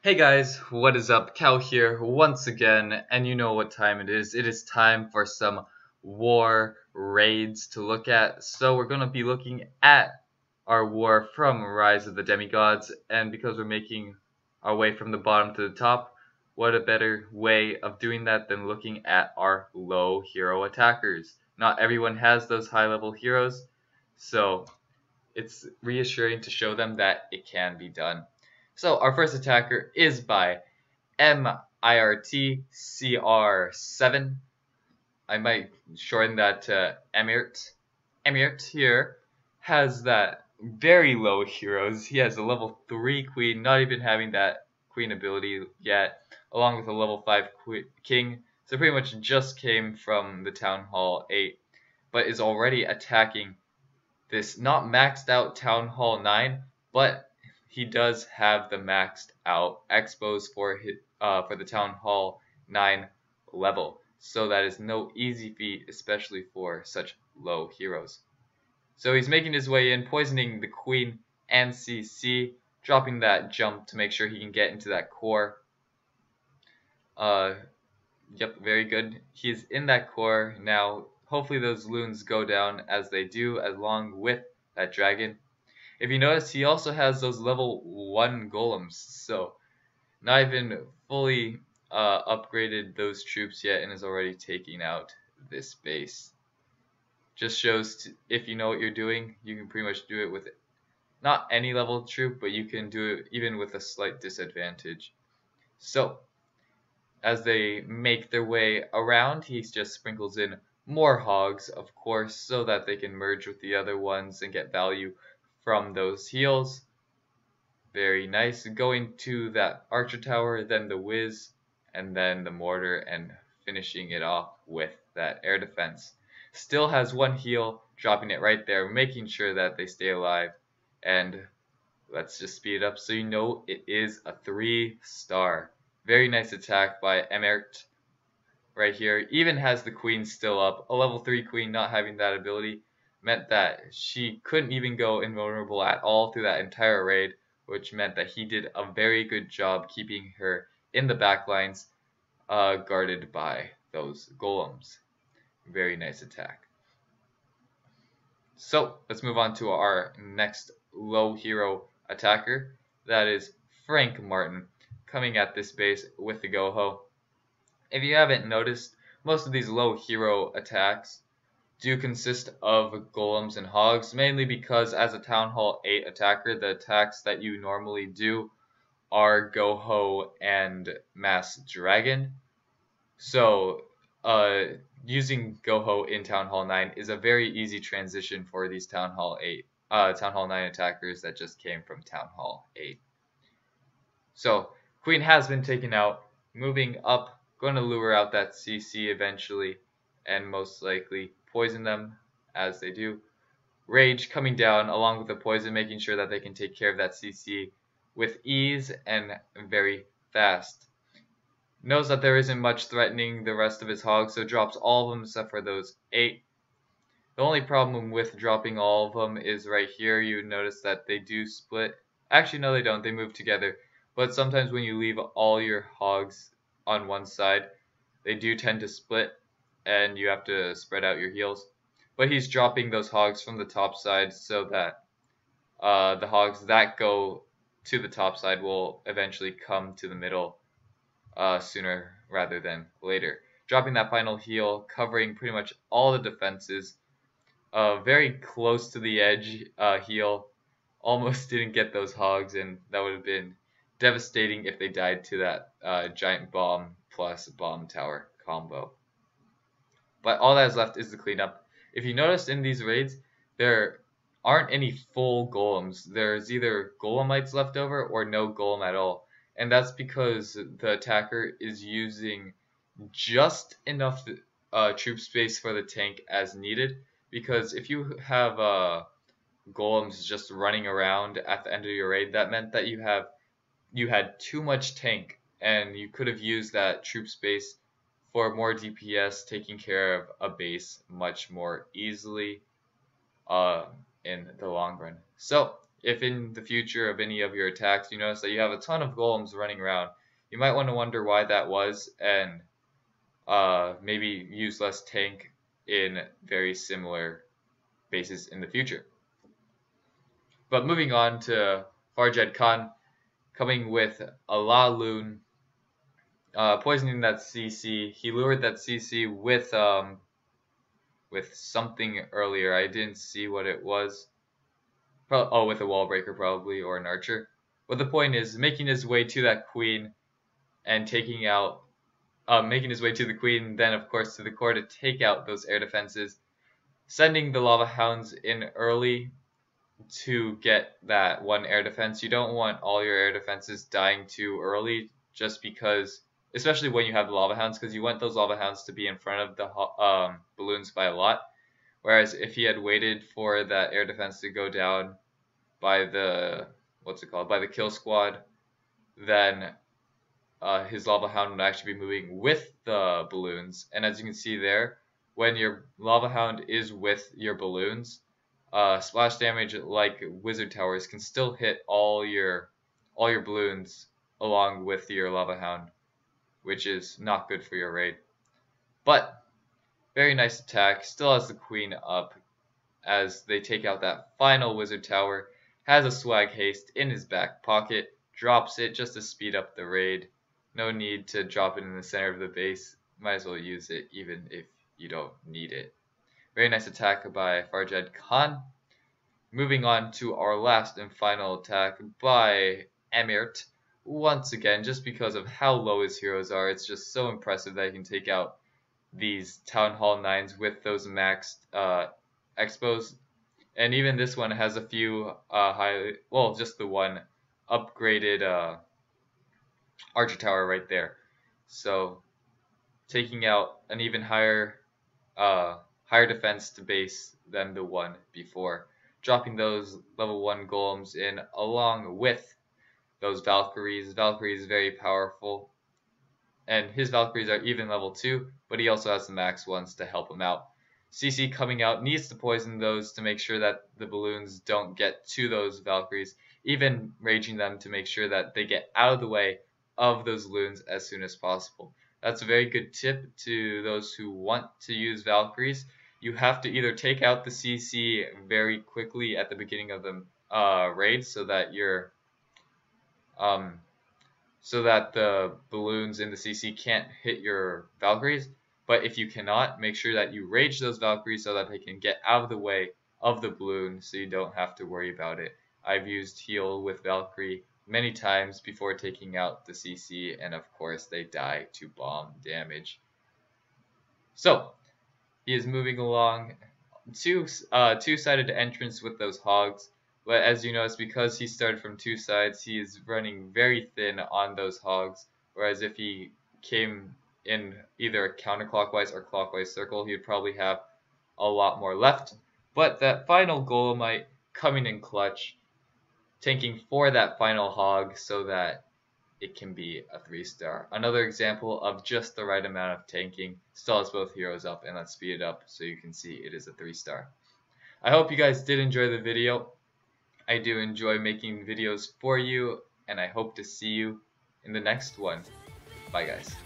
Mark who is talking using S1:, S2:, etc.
S1: Hey guys, what is up? Cal here once again, and you know what time it is. It is time for some war raids to look at. So we're going to be looking at our war from Rise of the Demigods, and because we're making our way from the bottom to the top, what a better way of doing that than looking at our low hero attackers. Not everyone has those high level heroes, so it's reassuring to show them that it can be done. So our first attacker is by MIRTCR7. I might shorten that to Emirt. Emirt here has that very low heroes. He has a level 3 queen, not even having that queen ability yet, along with a level 5 king. So pretty much just came from the Town Hall 8, but is already attacking this not maxed out Town Hall 9, but he does have the maxed out expos for the Town Hall 9 level. So that is no easy feat, especially for such low heroes. So he's making his way in, poisoning the Queen and CC, dropping that jump to make sure he can get into that core. Yep, very good. He's in that core now. Hopefully those loons go down as they do, along with that dragon. If you notice, he also has those level 1 golems, so not even fully upgraded those troops yet and is already taking out this base. Just shows if you know what you're doing, you can pretty much do it with not any level troop, but you can do it even with a slight disadvantage. So as they make their way around, he just sprinkles in more hogs, of course, so that they can merge with the other ones and get value from those heals. Very nice. Going to that archer tower, then the whiz, and then the mortar, and finishing it off with that air defense. Still has one heal, dropping it right there, making sure that they stay alive. And let's just speed it up so you know it is a 3-star. Very nice attack by Emert right here. Even has the queen still up. A level 3 queen not having that ability meant that she couldn't even go invulnerable at all through that entire raid, which meant that he did a very good job keeping her in the backlines, guarded by those golems. Very nice attack. So let's move on to our next low hero attacker. That is Frank Martin, coming at this base with the Goho. If you haven't noticed, most of these low hero attacks do consist of golems and hogs, mainly because as a Town Hall 8 attacker, the attacks that you normally do are Goho and Mass Dragon. So using Goho in Town Hall 9 is a very easy transition for these Town Hall 9 attackers that just came from Town Hall 8. So Queen has been taken out, moving up, going to lure out that CC eventually, and most likely poison them as they do. Rage coming down along with the poison, making sure that they can take care of that CC with ease and very fast. Knows that there isn't much threatening the rest of his hogs, so drops all of them except for those 8. The only problem with dropping all of them is right here. You notice that they do split. Actually, no, they don't. They move together. But sometimes when you leave all your hogs on one side, they do tend to split, and you have to spread out your heals. But he's dropping those hogs from the top side so that the hogs that go to the top side will eventually come to the middle sooner rather than later. Dropping that final heal, covering pretty much all the defenses. Very close to the edge heal. Almost didn't get those hogs, and that would have been devastating if they died to that giant bomb plus bomb tower combo. But all that is left is the cleanup. If you noticed in these raids, there aren't any full golems. There's either golemites left over or no golem at all. And that's because the attacker is using just enough troop space for the tank as needed. Because if you have golems just running around at the end of your raid, that meant that you had too much tank, and you could have used that troop space for more DPS, taking care of a base much more easily in the long run. So if in the future of any of your attacks you notice that you have a ton of golems running around, you might want to wonder why that was, and maybe use less tank in very similar bases in the future. But moving on to Farjed Khan, coming with a GoLaLoon, poisoning that CC. He lured that CC with something earlier. I didn't see what it was. Oh, with a wall breaker probably, or an archer. But the point is, making his way to that queen and taking out, making his way to the queen, then of course to the core to take out those air defenses, sending the lava hounds in early to get that one air defense. You don't want all your air defenses dying too early, just because, especially when you have the lava hounds, because you want those lava hounds to be in front of the balloons by a lot. Whereas if he had waited for that air defense to go down by the, by the kill squad, then his lava hound would actually be moving with the balloons. And as you can see there, when your lava hound is with your balloons, splash damage like wizard towers can still hit all your balloons along with your lava hound, which is not good for your raid. But very nice attack, still has the queen up as they take out that final wizard tower, has a swag haste in his back pocket, drops it just to speed up the raid. No need to drop it in the center of the base, might as well use it even if you don't need it. Very nice attack by Farjed Khan. Moving on to our last and final attack by Emirt. Once again, just because of how low his heroes are, it's just so impressive that he can take out these Town Hall 9s with those maxed expos. And even this one has a few just the one upgraded archer tower right there. So taking out an even higher defense to base than the one before. Dropping those level 1 golems in along with those Valkyries. Valkyrie is very powerful. And his Valkyries are even level 2, but he also has the max ones to help him out. CC coming out needs to poison those to make sure that the balloons don't get to those Valkyries, even raging them to make sure that they get out of the way of those loons as soon as possible. That's a very good tip to those who want to use Valkyries. You have to either take out the CC very quickly at the beginning of the raid so that you're so that the balloons in the CC can't hit your Valkyries. But if you cannot, make sure that you rage those Valkyries so that they can get out of the way of the balloon so you don't have to worry about it. I've used heal with Valkyrie many times before taking out the CC, and of course they die to bomb damage. So he is moving along two-sided entrance with those hogs. But as you notice, because he started from two sides, he is running very thin on those hogs. Whereas if he came in either a counterclockwise or clockwise circle, he would probably have a lot more left. But that final Golemite coming in clutch, tanking for that final hog so that it can be a 3-star. Another example of just the right amount of tanking. Still has both heroes up, and let's speed it up so you can see it is a 3-star. I hope you guys did enjoy the video. I do enjoy making videos for you, and I hope to see you in the next one. Bye guys.